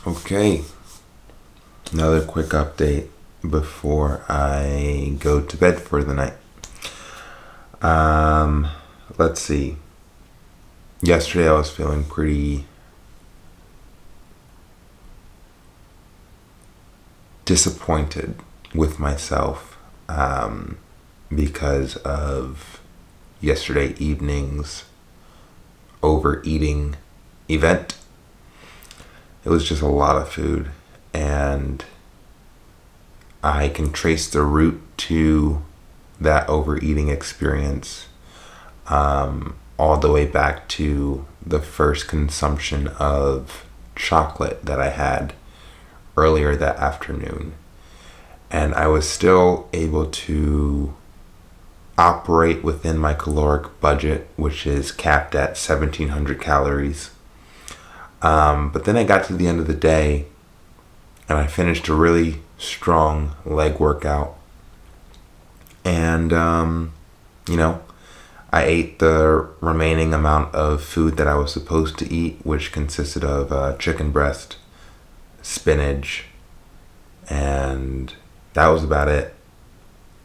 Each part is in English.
Okay, another quick update before I go to bed for the night. Let's see. Yesterday I was feeling pretty disappointed with myself because of yesterday evening's overeating event. It was just a lot of food, and I can trace the root to that overeating experience all the way back to the first consumption of chocolate that I had earlier that afternoon. And I was still able to operate within my caloric budget, which is capped at 1,700 calories. But then I got to the end of the day and I finished a really strong leg workout. And, I ate the remaining amount of food that I was supposed to eat, which consisted of chicken breast, spinach, and that was about it.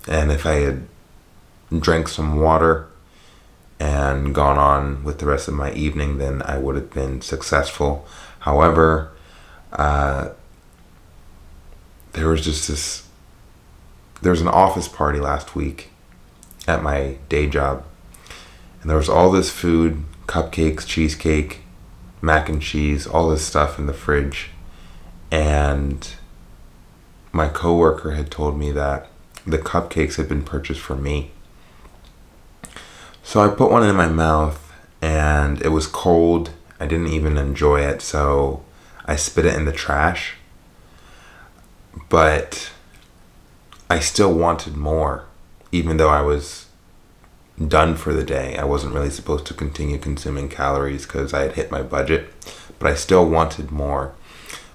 And if I had drank some water and gone on with the rest of my evening, then I would have been successful. However, there was an office party last week at my day job, and there was all this food, cupcakes, cheesecake, mac and cheese, all this stuff in the fridge. And my coworker had told me that the cupcakes had been purchased for me. So I put one in my mouth and it was cold. I didn't even enjoy it, so I spit it in the trash. But I still wanted more, even though I was done for the day. I wasn't really supposed to continue consuming calories because I had hit my budget, but I still wanted more.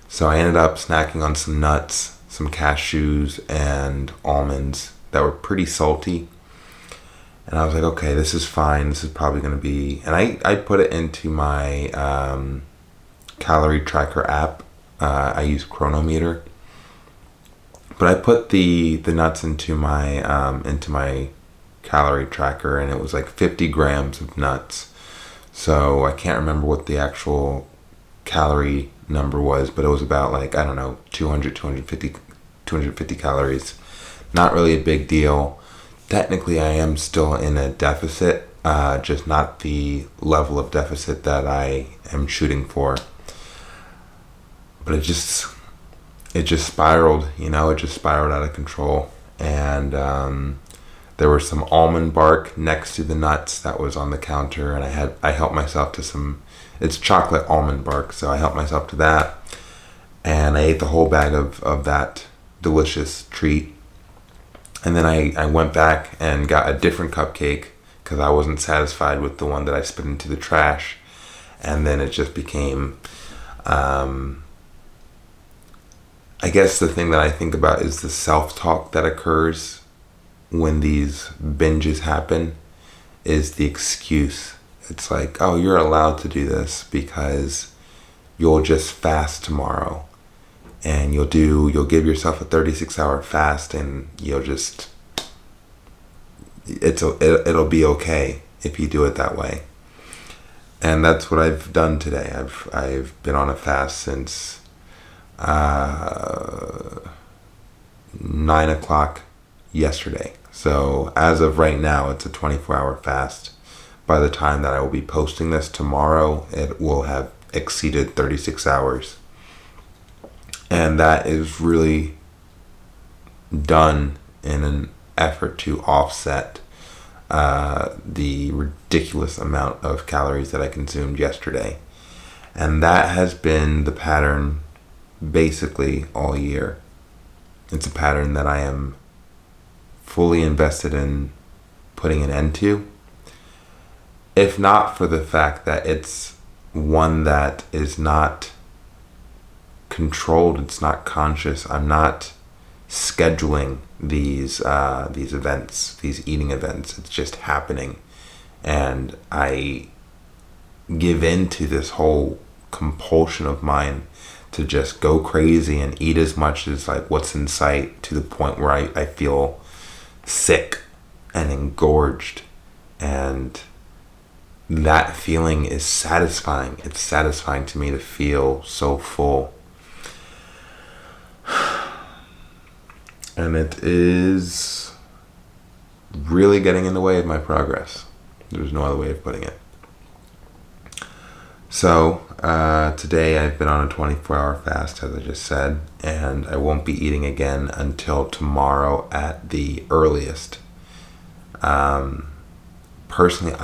So I ended up snacking on some nuts, some cashews, and almonds that were pretty salty. And I was like, okay, this is fine. This is probably going to be... And I put it into my calorie tracker app. I use Chronometer. But I put the nuts into my calorie tracker, and it was like 50 grams of nuts. So I can't remember what the actual calorie number was, but it was about 250 calories. Not really a big deal. Technically I am still in a deficit, just not the level of deficit that I am shooting for. But it just spiraled, it just spiraled out of control. And there was some almond bark next to the nuts that was on the counter, and I helped myself to some... It's chocolate almond bark, so I helped myself to that. And I ate the whole bag of that delicious treat. And then I went back and got a different cupcake because I wasn't satisfied with the one that I spit into the trash. And then it just became... I guess the thing that I think about is the self-talk that occurs when these binges happen is the excuse. It's like, oh, you're allowed to do this because you'll just fast tomorrow, and you'll give yourself a 36-hour fast, and it'll be okay if you do it that way. And that's what I've done today. I've been on a fast since 9 o'clock yesterday. So as of right now, it's a 24-hour fast. By the time that I will be posting this tomorrow, it will have exceeded 36 hours. And that is really done in an effort to offset the ridiculous amount of calories that I consumed yesterday. And that has been the pattern basically all year. It's a pattern that I am fully invested in putting an end to. If not for the fact that it's one that is not controlled, it's not conscious. I'm not scheduling these events, these eating events. It's just happening, and I give in to this whole compulsion of mine to just go crazy and eat as much as like what's in sight, to the point where I feel sick and engorged. And that feeling is satisfying. It's satisfying to me to feel so full. And it is really getting in the way of my progress. There's no other way of putting it. So, today I've been on a 24-hour fast, as I just said, and I won't be eating again until tomorrow at the earliest. Personally,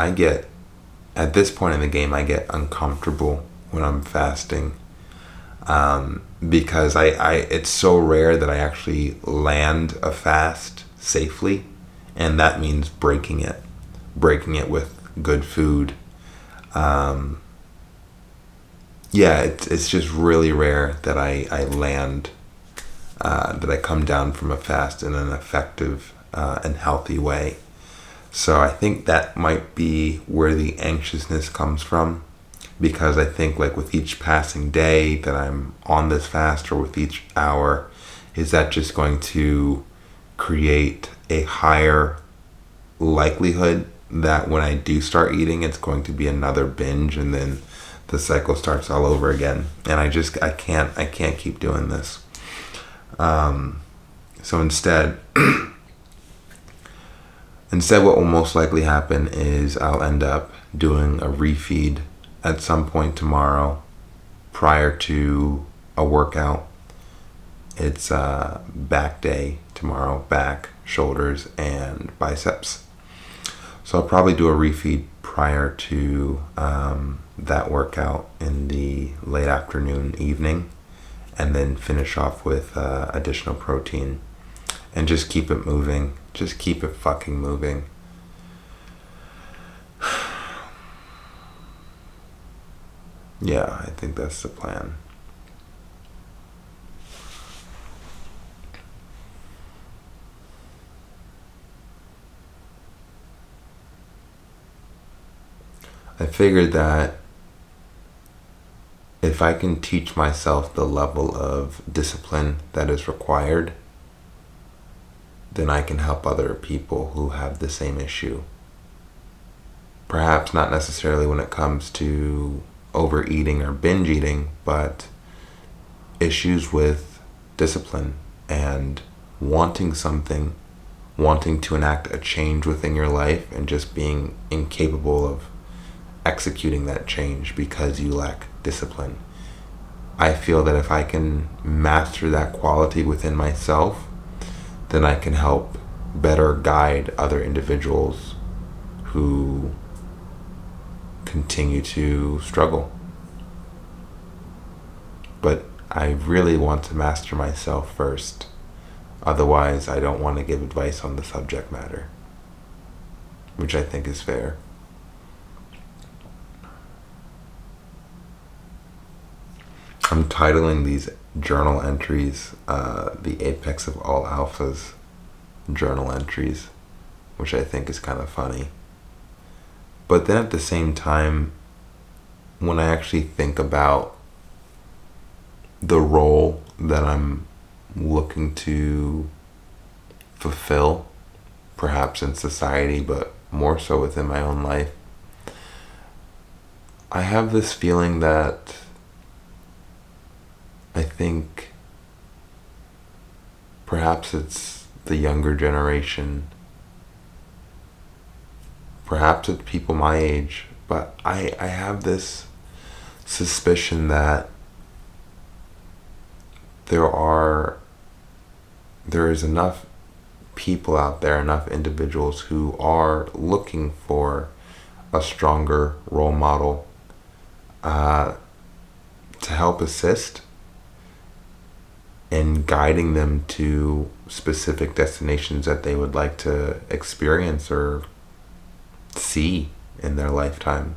at this point in the game, I get uncomfortable when I'm fasting, because it's so rare that I actually land a fast safely, and that means breaking it with good food. It's just really rare that I land, that I come down from a fast in an effective and healthy way. So I think that might be where the anxiousness comes from, because I think like with each passing day that I'm on this fast, or with each hour, is that just going to create a higher likelihood that when I do start eating, it's going to be another binge, and then the cycle starts all over again. And I can't keep doing this. So instead, what will most likely happen is I'll end up doing a refeed at some point tomorrow prior to a workout. It's back day tomorrow, back, shoulders, and biceps. So I'll probably do a refeed prior to that workout in the late afternoon, evening, and then finish off with additional protein, and just keep it moving. Just keep it fucking moving. Yeah, I think that's the plan. I figured that if I can teach myself the level of discipline that is required, then I can help other people who have the same issue. Perhaps not necessarily when it comes to overeating or binge eating, but issues with discipline and wanting something, wanting to enact a change within your life, and just being incapable of executing that change because you lack discipline. I feel that if I can master that quality within myself, then I can help better guide other individuals who continue to struggle. But I really want to master myself first. Otherwise, I don't want to give advice on the subject matter, which I think is fair. I'm titling these journal entries the Apex of All Alphas journal entries, which I think is kind of funny. But then at the same time, when I actually think about the role that I'm looking to fulfill, perhaps in society, but more so within my own life, I have this feeling that I think perhaps it's the younger generation, perhaps it's people my age, but I have this suspicion that there is enough people out there, enough individuals who are looking for a stronger role model to help assist in guiding them to specific destinations that they would like to experience or see in their lifetime.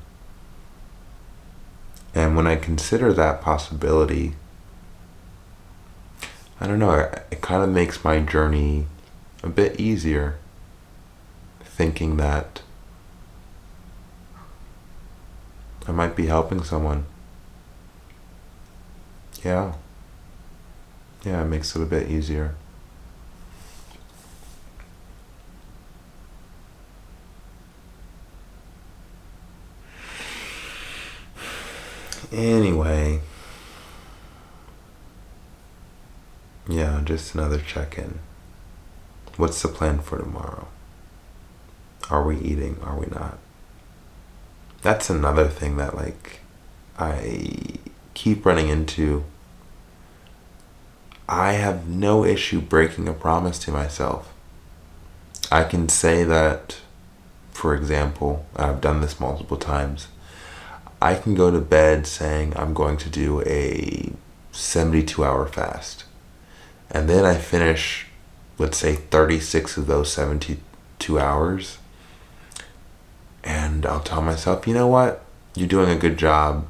And when I consider that possibility, I don't know, it kind of makes my journey a bit easier, thinking that I might be helping someone. Yeah. Yeah, it makes it a bit easier. Anyway, yeah, just another check-in. What's the plan for tomorrow? Are we eating? Are we not? That's another thing that, like, I keep running into. I have no issue breaking a promise to myself. I can say that, for example, I've done this multiple times. I can go to bed saying I'm going to do a 72-hour fast. And then I finish, let's say, 36 of those 72 hours. And I'll tell myself, you know what? You're doing a good job.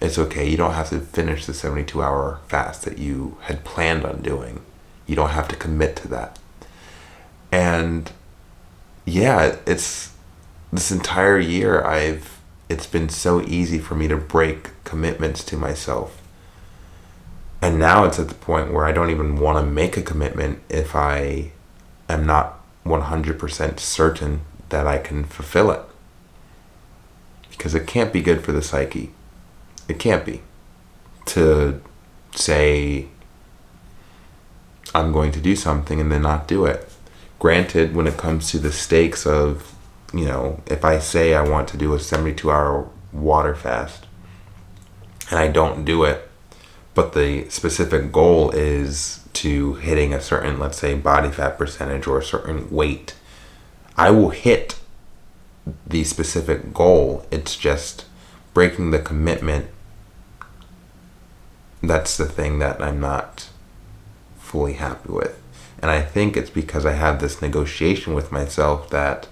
It's okay. You don't have to finish the 72-hour fast that you had planned on doing. You don't have to commit to that. And yeah, it's this entire year it's been so easy for me to break commitments to myself. And now it's at the point where I don't even want to make a commitment if I am not 100% certain that I can fulfill it. Because it can't be good for the psyche. It can't be. To say, I'm going to do something and then not do it. Granted, when it comes to the stakes of, if I say I want to do a 72-hour water fast and I don't do it, but the specific goal is to hitting a certain, let's say, body fat percentage or a certain weight, I will hit the specific goal. It's just breaking the commitment. That's the thing that I'm not fully happy with. And I think it's because I have this negotiation with myself that,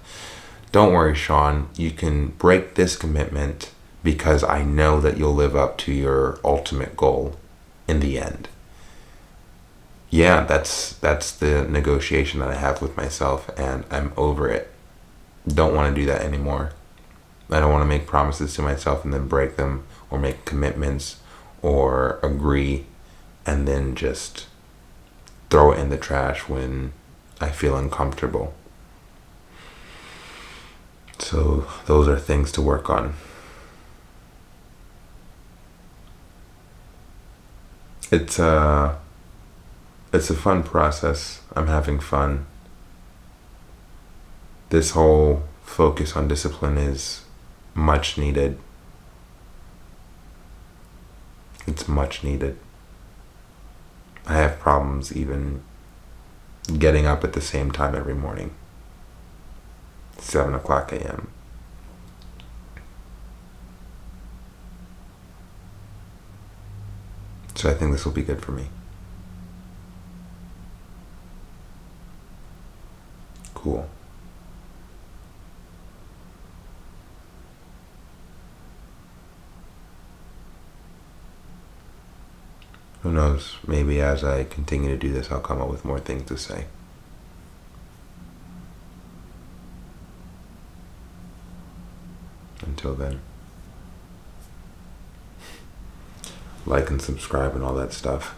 don't worry, Sean, you can break this commitment because I know that you'll live up to your ultimate goal in the end. Yeah, that's the negotiation that I have with myself, and I'm over it. Don't want to do that anymore. I don't want to make promises to myself and then break them, or make commitments or agree and then just throw it in the trash when I feel uncomfortable. So those are things to work on. It's a fun process. I'm having fun. This whole focus on discipline is much needed. It's much needed. I have problems even getting up at the same time every morning. 7 o'clock a.m. So I think this will be good for me. Cool. Who knows? Maybe as I continue to do this, I'll come up with more things to say. Until then, like and subscribe and all that stuff.